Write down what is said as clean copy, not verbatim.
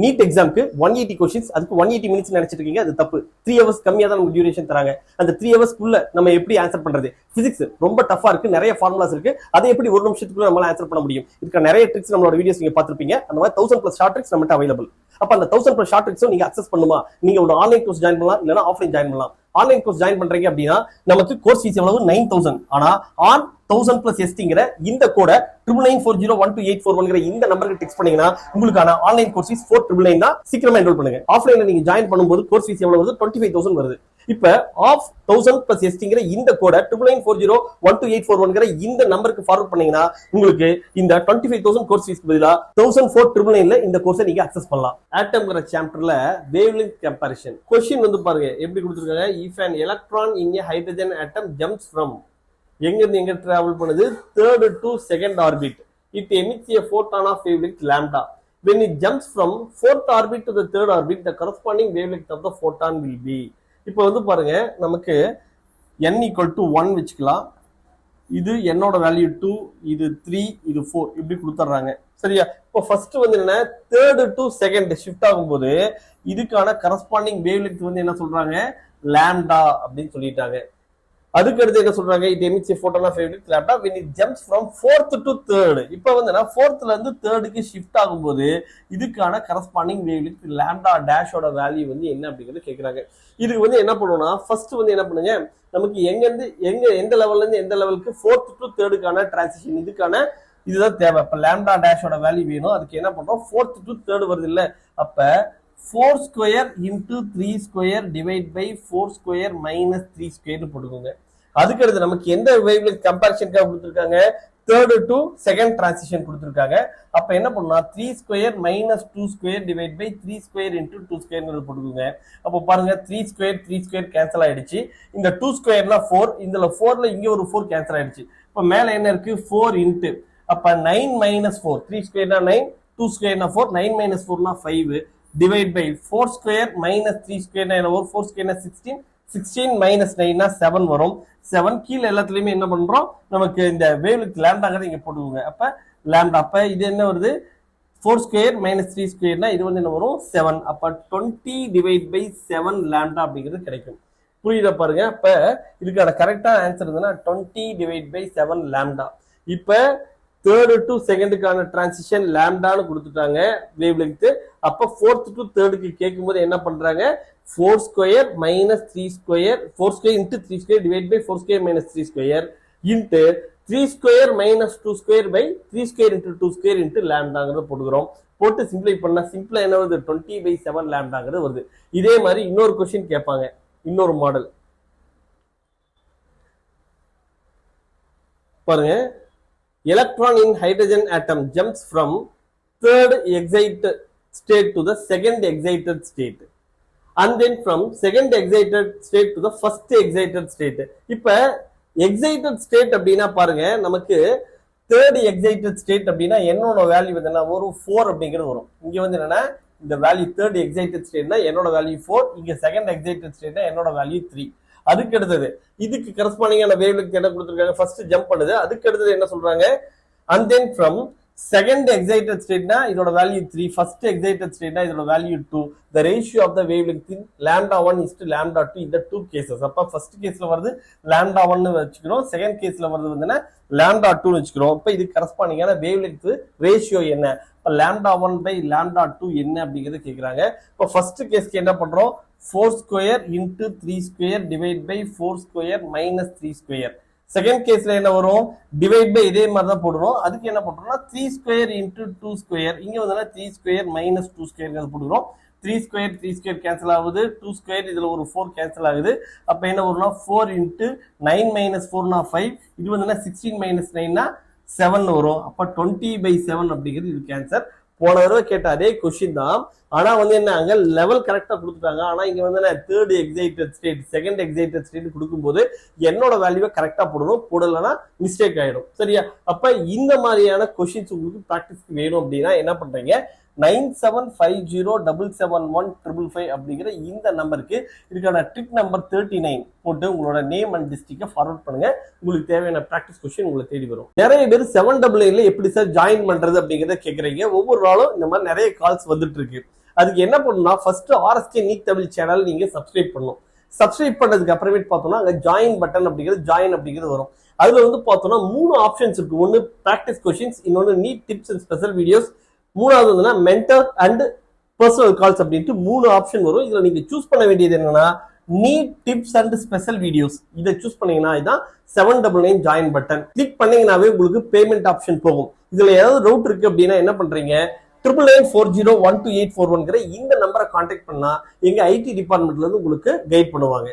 NEET எக்ஸாம்க்கு 180 questions, அதுக்கு 180 minutes நினைச்சிட்டு இருக்கீங்க, அது தப்பு. 3 ஹவர்ஸ் கம்மியா தான் நமக்கு டியூரேஷன் தராங்க. அந்த 3 ஹவர்ஸ்க்குள்ள நம்ம எப்படி ஆன்சர் பண்றது? பிசிக்ஸ் ரொம்ப டஃபா இருக்கு, நிறைய ஃபார்முலாஸ் இருக்கு, அதை எப்படி ஒரு நிமிஷத்துக்குள்ள நம்மளால ஆன்சர் பண்ண முடியும்? இதுக்கு நிறைய ட்ரிக்ஸ் நம்மளோட வீடியோஸ் நீங்க பார்த்திருப்பீங்க. அந்த மாதிரி 1000+ ஷார்ட் ட்ரிக்ஸ் நம்மகிட்ட அவைலபிள். அப்ப அந்த 1000+ ஷார்ட் ட்ரிக்ஸும் நீங்க அக்சஸ் பண்ணுமா? நீங்க ஒரு ஆன்லைன் கோர்ஸ் ஜாயின் பண்ணலாம், இல்லைன்னா ஆஃப்லைன் ஜாயின் பண்ணலாம். ஆன்லைன் கோர்ஸ் ஜாயின் பண்றீங்க அப்படின்னா நமக்கு கோர்ஸ் ஃபீஸ் எவ்வளவு? 9000. ஆனா ஆன் 1000+STங்கிற இந்த கோட 9994012841 இந்த நம்பருக்கு டெக்ஸ்ட் பண்ணீங்கன்னா உங்களுக்கான ஆன்லைன் கோர்ஸ் ஃபீஸ் 4999 தான். சீக்கிரமா என்ரோல் பண்ணுங்க. ஆஃப்லைன்ல நீங்க ஜாயின் பண்ணும்போது கோர்ஸ் ஃபீஸ் எவ்வளவு வருது? 25000 வருது. இப்ப ஆஃப் 1000+STங்கிற இந்த கோட 9994012841 இந்த நம்பருக்கு ஃபார்வர்ட் பண்ணீங்கன்னா உங்களுக்கு இந்த 25000 கோர்ஸ் ஃபீஸ் பதிலா 1049999 இந்த கோர்ஸை நீங்க அக்சஸ் பண்ணலாம். ஆட்டம்ங்கிற சாப்டர்ல வேவ்லென்த் கம்பேரிசன் क्वेश्चन வந்து பாருங்க எப்படி கொடுத்திருக்காங்க. If an electron in a hydrogen atom jumps from எங்க இருந்து எங்க டிராவல் பண்ணுது? third to second orbit. It emits a photon of wavelength lambda. When it jumps from fourth orbit to the third orbit, the corresponding wavelength of the photon will be. இப்போ வந்து பாருங்க நமக்கு n = 1 வச்சுக்கலாம். இது என்னோட value 2, இது 3, இது 4 இப்படி கொடுத்துறாங்க. சரியா? இப்போ ஃபர்ஸ்ட் வந்து என்ன, third to second ஷிஃப்ட் ஆகும்போது இதுக்கான கரஸ்பாண்டிங் வேவ்லென்த் வந்து என்ன சொல்றாங்க? லாம்டா அப்படின்னு சொல்லிட்டாங்க. அதுக்கு அடுத்து என்ன சொல்றாங்க? it emits a photon of wavelength lambda when it jumps from fourth to third. இப்போ வந்து நான் fourthல இருந்து thirdக்கு ஷிஃப்ட் ஆகும்போது இதுக்கான கரஸ்பாண்டிங் வேவ்லென்த் லாம்டா டேஷோட வேல்யூ வந்து என்ன அப்படிங்கறது கேக்குறாங்க. இதுக்கு வந்து என்ன பண்ணுவோம்னா ஃபர்ஸ்ட் வந்து என்ன பண்ணுங்க, நமக்கு எங்க இருந்து எந்த லெவல்ல இருந்து எந்த லெவலுக்கு fourth to thirdக்கான டிரான்சிஷன் இதுக்கான இதுதான் தேவை. அப்ப லாம்டா டேஷோட வேல்யூ வேணும். அதுக்கு என்ன பண்றோம்? fourth to third வருது இல்ல, அப்ப 4 square into 3 square divide by 4 square minus 3 square போட்டுக்கோங்க. அதுக்கு அடுத்து நமக்கு எந்த வேவ்லென்த் கம்பேரிசனுக்காக கொடுத்திருக்காங்க? third to second transition கொடுத்திருக்காங்க. அப்ப என்ன பண்ணலாம்? 3 square minus 2 square divide by 3 square into 2 square போட்டுக்கோங்க. அப்ப பாருங்க 3 square கேன்சல் ஆயிடுச்சு. இந்த 2 squareனா 4, இதுல 4ல இங்க ஒரு 4 கேன்சல் ஆயிடுச்சு. இப்ப மேல என்ன இருக்கு? 4 into அப்ப 9 minus 4, 3 squareனா 9, 2 squareனா 4, 9 minus 4னா 5 divide by 4 square minus 3 square என்ன வரும்? 4 square 16, 16 minus 9 7 வரும். 7 கீழ எல்லாத்துலயுமே என்ன பண்றோம்? நமக்கு இந்த வேவ்லென்த் லாம்டாங்கறது இங்க போடுவோங்க. அப்ப லாம்டா, அப்ப இது என்ன வருது? 4 square minus 3 squareனா இது வந்து என்ன வரும்? 7. அப்ப 20 divide by 7 லாம்டா அப்படிங்கிறது கிடைக்கும். புரியுதா பாருங்க? அப்ப இதுக்கான கரெக்டான ஆன்சர் என்னன்னா 20 divide by 7 லாம்டா. இப்ப third to secondக்கான டிரான்சிஷன் லாம்டான்னு கொடுத்துட்டாங்க வேவ்லென்த். அப்ப fourth to thirdக்கு கேட்கும்போது என்ன பண்றாங்க? 4 square minus 3 square, 4 square into 3 square divide by 4 square minus 3 square into 3 square minus 2 square by 3 square into 2 square into லாம்டாங்கறத போடுறோம். போட்டு சிம்பிளை பண்ணா சிம்பிளா என்ன வருது? 20 by 7 லாம்டாங்கறது வருது. இதே மாதிரி இன்னொரு क्वेश्चन கேட்பாங்க, இன்னொரு மாடல் பாருங்க. Electron in hydrogen atom jumps from third excited state to the second excited state and then from second excited state to the first excited state. இப்ப excited state அப்படின்னா பாருங்க நமக்கு third excited state அப்படின்னா என்னோட value வந்து என்ன வரும்? 4 அப்படிங்கிறது வரும். இங்க வந்து என்னன்னா இந்த வேல்யூ third excited stateனா என்னோட வேல்யூ 4, இங்க second excited stateனா என்னோட வேல்யூ 3. அதுக்கு அடுத்தது இதுக்கு கரஸ்பாண்டிங்கான வேவ்லென்த் என்ன கொடுத்திருக்காங்க? ஃபர்ஸ்ட் ஜம்ப் பண்ணுது. அதுக்கு அடுத்தது என்ன சொல்றாங்க? and then from second excited state na idoda value 3, first excited state na idoda value 2. The ratio of the wavelength in lambda 1 is to lambda 2 in the two cases. அப்ப first case ல வருது lambda 1 னு வெச்சுக்கிறோம், second case ல வருது வந்துனா lambda 2 னு வெச்சுக்கிறோம். அப்ப இது கரஸ்பாண்டிங்கான wavelength ratio என்ன? அப்ப lambda 1 by lambda 2 என்ன அப்படிங்கறது கேக்குறாங்க. இப்ப first case க்கு என்ன பண்றோம்? 4 square into 3 square divide by 4 square minus 3 square. Second கேஸ்ல என்ன வரும்? டிவைட் பை இதே மாதிரி தான் போடுறோம். அதுக்கு என்ன பண்றோம்னா 3 ஸ்கொயர் இன்டு 2 ஸ்கொயர், இங்க வந்து 3 ஸ்கொயர் மைனஸ் 2 ஸ்கொயர் போடுறோம். 3 ஸ்கொயர் கேன்சல் ஆகுது, 2 ஸ்கொயர் இதுல ஒரு 4 கேன்சல் ஆகுது. அப்ப என்ன வரும்னா 4 இன்டு 9 மைனஸ் 4னா 5, இது வந்து 16 மைனஸ் 9னா 7 வரும். அப்ப 20 by 7 அப்படிங்கிறது இதுக்கு ஆன்சர். போன தடவை கேட்ட அதே கொஸ்டின் தான், ஆனா வந்து என்ன அங்க லெவல் கரெக்டா கொடுத்துட்டாங்க. ஆனா இங்க வந்து third excited state, second excited state கொடுக்கும்போது என்னோட வேல்யூவை கரெக்டா போடணும், போடலன்னா மிஸ்டேக் ஆயிடும். சரியா? அப்ப இந்த மாதிரியான கொஸ்டின்ஸ் உங்களுக்கு பிராக்டிஸ்க்கு வேணும் அப்படின்னா என்ன பண்றீங்க? 9750771555 அப்படிங்கிற இந்த நம்பருக்கு இதுக்கான ட்ரிக் நம்பர் 39 போட்டு உங்களோட நேம் அண்ட் டிஸ்ட்ரிக்ட ஃபார்வர்ட் பண்ணுங்க. உங்களுக்கு தேவையான பிராக்டிஸ் கொஸ்டின் உங்களுக்கு தேடி வரும். நிறைய பேர் 799ல எப்படி சார் ஜாயின் பண்றது அப்படிங்கறத கேக்குறீங்க. ஒவ்வொரு நாளும் இந்த மாதிரி நிறைய கால்ஸ் வந்துட்டு இருக்கு. அதுக்கு என்ன பண்ணணும்னா first RSK NEET Tamil channel நீங்க சப்ஸ்கிரைப் பண்ணணும். சப்ஸ்கிரைப் பண்ணதுக்கு அப்புறமேட்டு பார்த்தோம்னா அங்க ஜாயின் பட்டன் அப்படிங்கிறது வரும். அதுல வந்து பார்த்தோம்னா 3 ஆப்ஷன்ஸ் இருக்கு. ஒன்னு பிராக்டிஸ் கொஸ்டின்ஸ், இன்னொன்னு NEET tips and special videos, மூணாவது வந்து மென்டர் அண்ட் பர்சனல் கால்ஸ் அப்படின்ட்டு 3 ஆப்ஷன் வரும். இதுல நீங்க சூஸ் பண்ண வேண்டியது என்னன்னா NEET tips and special videos. இதை சூஸ் பண்ணீங்கன்னா இதான் 799 ஜாயின் பட்டன். கிளிக் பண்ணீங்கன்னாவே உங்களுக்கு பேமெண்ட் ஆப்ஷன் போகும். இதுல ஏதாவது டவுட் இருக்கு அப்படின்னா என்ன பண்றீங்க, 9994012841 இந்த நம்பரை கான்டாக்ட் பண்ணா எங்க ஐடி டிபார்ட்மெண்ட்ல இருந்து உங்களுக்கு கைட் பண்ணுவாங்க.